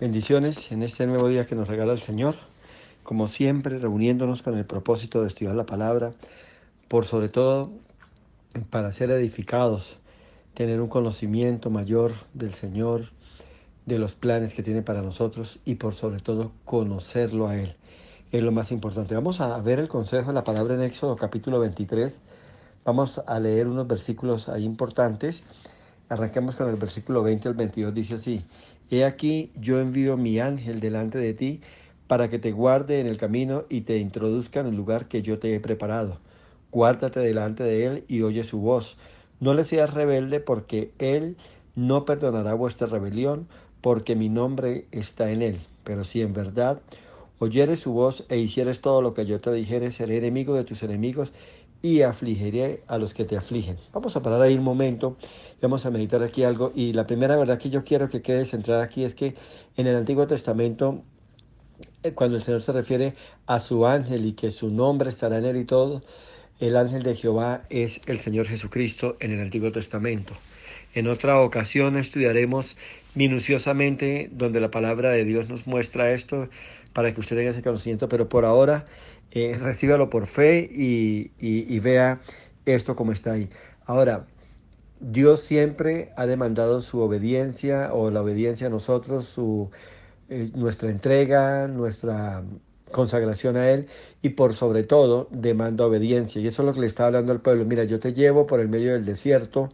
Bendiciones en este nuevo día que nos regala el Señor, como siempre reuniéndonos con el propósito de estudiar la palabra, por sobre todo para ser edificados, tener un conocimiento mayor del Señor, de los planes que tiene para nosotros y por sobre todo conocerlo a Él. Es lo más importante. Vamos a ver el consejo de la palabra en Éxodo capítulo 23. Vamos a leer unos versículos ahí importantes. Arranquemos con el versículo 20 al 22, dice así: He aquí, yo envío mi ángel delante de ti para que te guarde en el camino y te introduzca en el lugar que yo te he preparado. Guárdate delante de él y oye su voz. No le seas rebelde, porque él no perdonará vuestra rebelión, porque mi nombre está en él. Pero si en verdad oyeres su voz e hicieres todo lo que yo te dijere, seré enemigo de tus enemigos y afligiré a los que te afligen. Vamos a parar ahí un momento, vamos a meditar aquí algo. Y la primera verdad que yo quiero que quede centrada aquí es que en el Antiguo Testamento, cuando el Señor se refiere a su ángel y que su nombre estará en él y todo, el ángel de Jehová es el Señor Jesucristo en el Antiguo Testamento. En otra ocasión estudiaremos minuciosamente donde la palabra de Dios nos muestra esto para que usted tenga ese conocimiento, pero por ahora recíbalo por fe y vea esto como está ahí. Ahora, Dios siempre ha demandado su obediencia o la obediencia a nosotros, nuestra entrega, nuestra consagración a Él y por sobre todo demanda obediencia. Y eso es lo que le está hablando al pueblo. Mira, yo te llevo por el medio del desierto,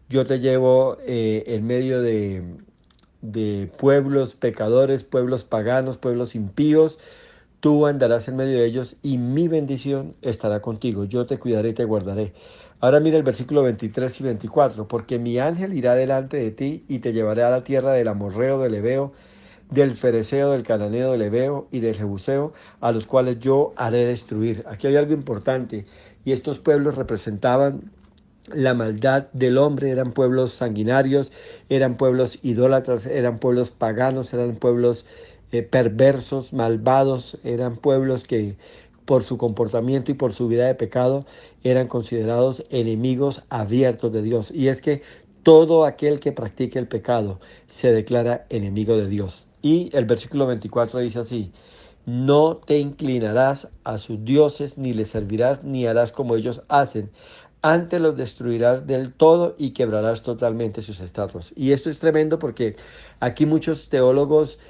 yo te llevo en medio de pueblos pecadores, pueblos paganos, pueblos impíos. Tú andarás en medio de ellos y mi bendición estará contigo. Yo te cuidaré y te guardaré. Ahora mira el versículo 23 y 24. Porque mi ángel irá delante de ti y te llevaré a la tierra del amorreo, del heveo, del fereceo, del cananeo, del heveo y del jebuseo, a los cuales yo haré destruir. Aquí hay algo importante, y estos pueblos representaban la maldad del hombre. Eran pueblos sanguinarios, eran pueblos idólatras, eran pueblos paganos, eran pueblos perversos, malvados, eran pueblos que por su comportamiento y por su vida de pecado eran considerados enemigos abiertos de Dios. Y es que todo aquel que practique el pecado se declara enemigo de Dios. Y el versículo 24 dice así: no te inclinarás a sus dioses, ni les servirás, ni harás como ellos hacen. Antes los destruirás del todo y quebrarás totalmente sus estatuas. Y esto es tremendo porque aquí muchos teólogos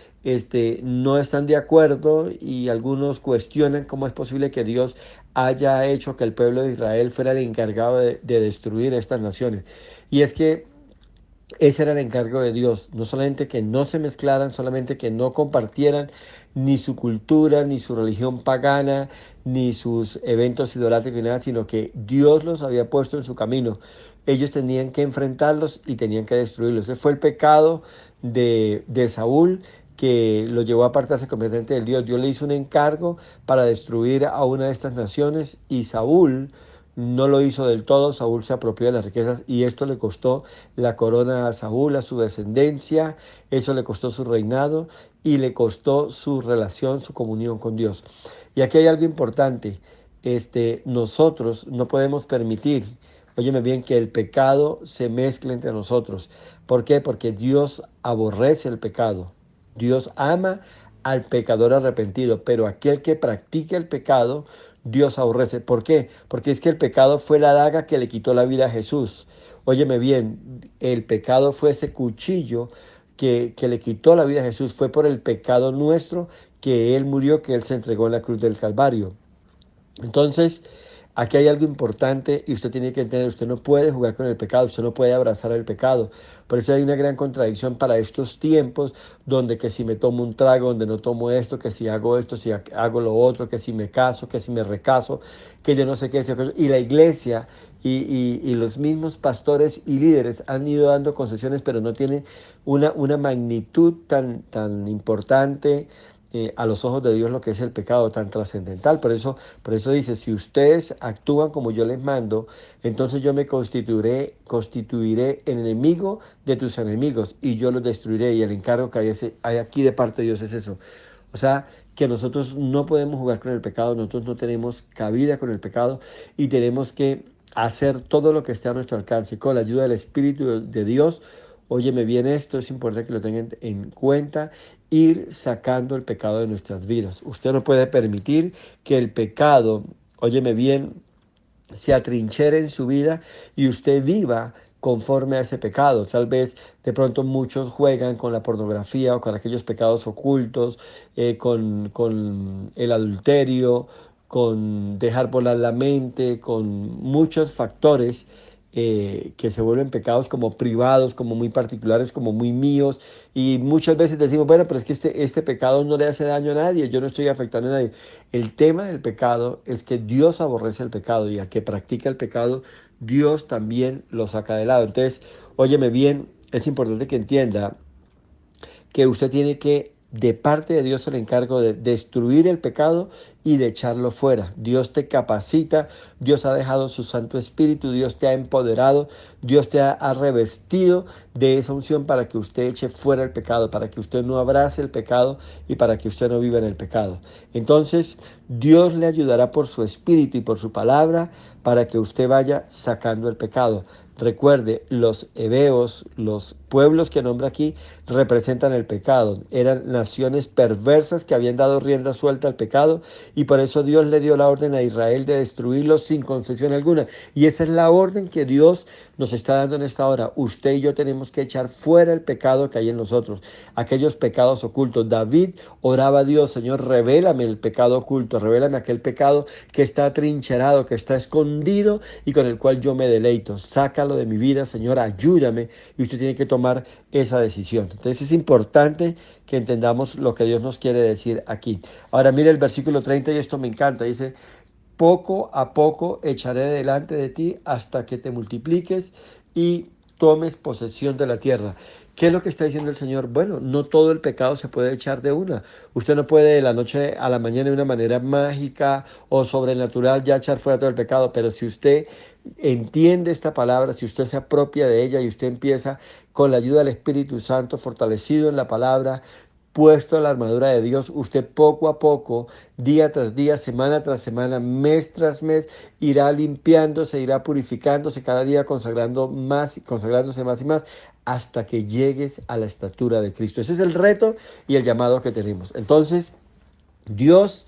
no están de acuerdo y algunos cuestionan cómo es posible que Dios haya hecho que el pueblo de Israel fuera el encargado de destruir estas naciones. Y es que ese era el encargo de Dios, no solamente que no se mezclaran, solamente que no compartieran ni su cultura, ni su religión pagana, ni sus eventos idolátricos, ni nada, sino que Dios los había puesto en su camino. Ellos tenían que enfrentarlos y tenían que destruirlos. Ese fue el pecado de Saúl, que lo llevó a apartarse completamente del Dios. Dios le hizo un encargo para destruir a una de estas naciones y Saúl no lo hizo del todo. Saúl se apropió de las riquezas y esto le costó la corona a Saúl, a su descendencia. Eso le costó su reinado y le costó su relación, su comunión con Dios. Y aquí hay algo importante. Nosotros no podemos permitir, óyeme bien, que el pecado se mezcle entre nosotros. ¿Por qué? Porque Dios aborrece el pecado. Dios ama al pecador arrepentido, pero aquel que practica el pecado, Dios aborrece. ¿Por qué? Porque es que el pecado fue la daga que le quitó la vida a Jesús. Óyeme bien, el pecado fue ese cuchillo que le quitó la vida a Jesús. Fue por el pecado nuestro que Él murió, que Él se entregó en la cruz del Calvario. Entonces, aquí hay algo importante y usted tiene que entender: usted no puede jugar con el pecado, usted no puede abrazar el pecado. Por eso hay una gran contradicción para estos tiempos, donde que si me tomo un trago, donde no tomo esto, que si hago esto, si hago lo otro, que si me caso, que si me recaso, que yo no sé qué. Y la iglesia y los mismos pastores y líderes han ido dando concesiones, pero no tienen una magnitud tan importante a los ojos de Dios, lo que es el pecado tan trascendental. Por eso dice: si ustedes actúan como yo les mando, entonces yo me constituiré enemigo de tus enemigos y yo los destruiré. Y el encargo que hay aquí de parte de Dios es eso. O sea, que nosotros no podemos jugar con el pecado, nosotros no tenemos cabida con el pecado y tenemos que hacer todo lo que esté a nuestro alcance con la ayuda del Espíritu de Dios. óyeme bien esto, es importante que lo tengan en cuenta, ir sacando el pecado de nuestras vidas. Usted no puede permitir que el pecado, óyeme bien, se atrinchere en su vida y usted viva conforme a ese pecado. Tal vez de pronto muchos juegan con la pornografía o con aquellos pecados ocultos, con el adulterio, con dejar volar la mente, con muchos factores que se vuelven pecados como privados, como muy particulares, como muy míos. Y muchas veces decimos, bueno, pero es que este pecado no le hace daño a nadie, yo no estoy afectando a nadie. El tema del pecado es que Dios aborrece el pecado y al que practica el pecado, Dios también lo saca de lado. Entonces, óyeme bien, es importante que entienda que usted tiene que, de parte de Dios, el encargo de destruir el pecado y de echarlo fuera. Dios te capacita, Dios ha dejado su Santo Espíritu, Dios te ha empoderado, Dios te ha revestido de esa unción para que usted eche fuera el pecado, para que usted no abrace el pecado y para que usted no viva en el pecado. Entonces, Dios le ayudará por su Espíritu y por su palabra para que usted vaya sacando el pecado. Recuerde, los hebeos, los pueblos que nombra aquí, representan el pecado. Eran naciones perversas que habían dado rienda suelta al pecado y por eso Dios le dio la orden a Israel de destruirlos sin concesión alguna. Y esa es la orden que Dios nos está dando en esta hora. Usted y yo tenemos que echar fuera el pecado que hay en nosotros, aquellos pecados ocultos. David oraba a Dios, Señor, revélame el pecado oculto, revélame aquel pecado que está atrincherado, que está escondido y con el cual yo me deleito. Sácalo de mi vida, Señor, ayúdame. Y usted tiene que tomar esa decisión. Entonces es importante que entendamos lo que Dios nos quiere decir aquí. Ahora mire el versículo 30 y esto me encanta. Dice, poco a poco echaré delante de ti hasta que te multipliques y tomes posesión de la tierra. ¿Qué es lo que está diciendo el Señor? Bueno, no todo el pecado se puede echar de una. Usted no puede de la noche a la mañana de una manera mágica o sobrenatural ya echar fuera todo el pecado, pero si usted entiende esta palabra, si usted se apropia de ella y usted empieza con la ayuda del Espíritu Santo, fortalecido en la palabra, puesto en la armadura de Dios, usted poco a poco, día tras día, semana tras semana, mes tras mes, irá limpiándose, irá purificándose, cada día consagrando más, consagrándose más y más, hasta que llegues a la estatura de Cristo. Ese es el reto y el llamado que tenemos. Entonces, Dios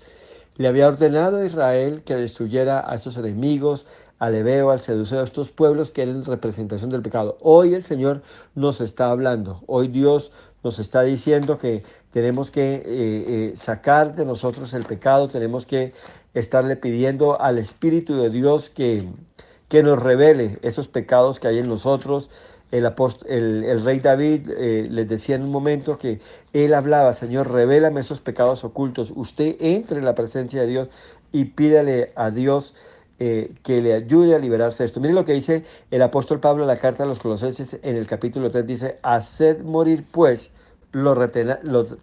le había ordenado a Israel que destruyera a esos enemigos, al heveo, al seduceo, a estos pueblos que eran representación del pecado. Hoy el Señor nos está hablando, hoy Dios nos está diciendo que tenemos que sacar de nosotros el pecado, tenemos que estarle pidiendo al Espíritu de Dios que nos revele esos pecados que hay en nosotros. El rey David les decía en un momento que él hablaba, Señor, revélame esos pecados ocultos. Usted entre en la presencia de Dios y pídale a Dios que le ayude a liberarse de esto. Miren lo que dice el apóstol Pablo en la carta a los Colosenses en el capítulo 3, dice, haced morir pues lo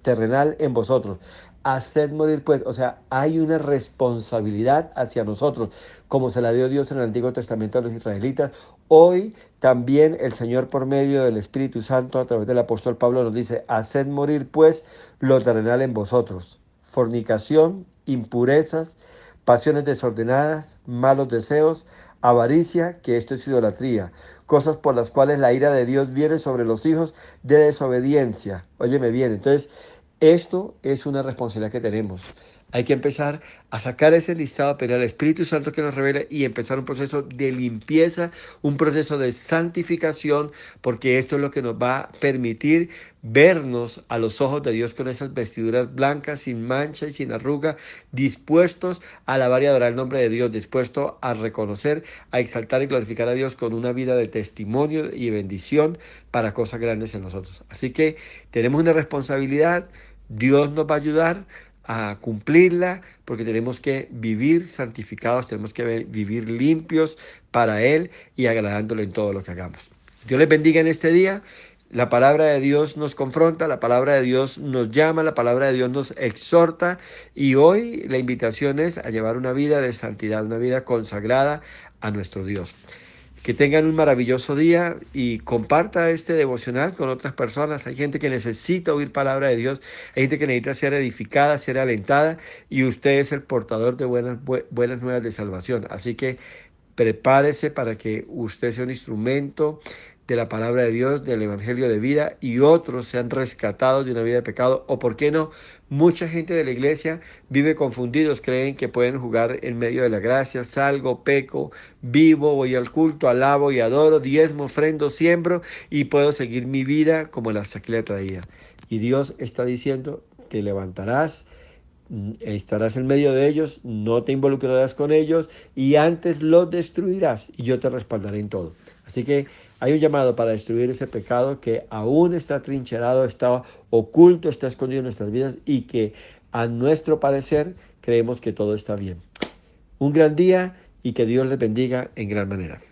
terrenal en vosotros. Haced morir pues, o sea, hay una responsabilidad hacia nosotros, como se la dio Dios en el Antiguo Testamento a los israelitas. Hoy también el Señor por medio del Espíritu Santo a través del apóstol Pablo nos dice, haced morir pues lo terrenal en vosotros. Fornicación, impurezas, pasiones desordenadas, malos deseos, avaricia, que esto es idolatría, cosas por las cuales la ira de Dios viene sobre los hijos de desobediencia. Óyeme bien, entonces esto es una responsabilidad que tenemos. Hay que empezar a sacar ese listado, a pedir al Espíritu Santo que nos revele y empezar un proceso de limpieza, un proceso de santificación, porque esto es lo que nos va a permitir vernos a los ojos de Dios con esas vestiduras blancas, sin mancha y sin arruga, dispuestos a alabar y adorar el nombre de Dios, dispuestos a reconocer, a exaltar y glorificar a Dios con una vida de testimonio y bendición para cosas grandes en nosotros. Así que tenemos una responsabilidad, Dios nos va a ayudar a cumplirla, porque tenemos que vivir santificados, tenemos que vivir limpios para Él y agradándole en todo lo que hagamos. Dios les bendiga en este día. La palabra de Dios nos confronta, la palabra de Dios nos llama, la palabra de Dios nos exhorta y hoy la invitación es a llevar una vida de santidad, una vida consagrada a nuestro Dios. Que tengan un maravilloso día y comparta este devocional con otras personas. Hay gente que necesita oír palabra de Dios, hay gente que necesita ser edificada, ser alentada y usted es el portador de buenas nuevas de salvación. Así que prepárese para que usted sea un instrumento de la palabra de Dios, del evangelio de vida, y otros se han rescatado de una vida de pecado. O por qué no, mucha gente de la iglesia vive confundidos, creen que pueden jugar en medio de la gracia: salgo, peco, vivo, voy al culto, alabo y adoro, diezmo, ofrendo, siembro y puedo seguir mi vida como la saqué la traía. Y Dios está diciendo: te levantarás, estarás en medio de ellos, no te involucrarás con ellos y antes los destruirás y yo te respaldaré en todo. Así que hay un llamado para destruir ese pecado que aún está trincherado, está oculto, está escondido en nuestras vidas y que a nuestro parecer creemos que todo está bien. Un gran día y que Dios les bendiga en gran manera.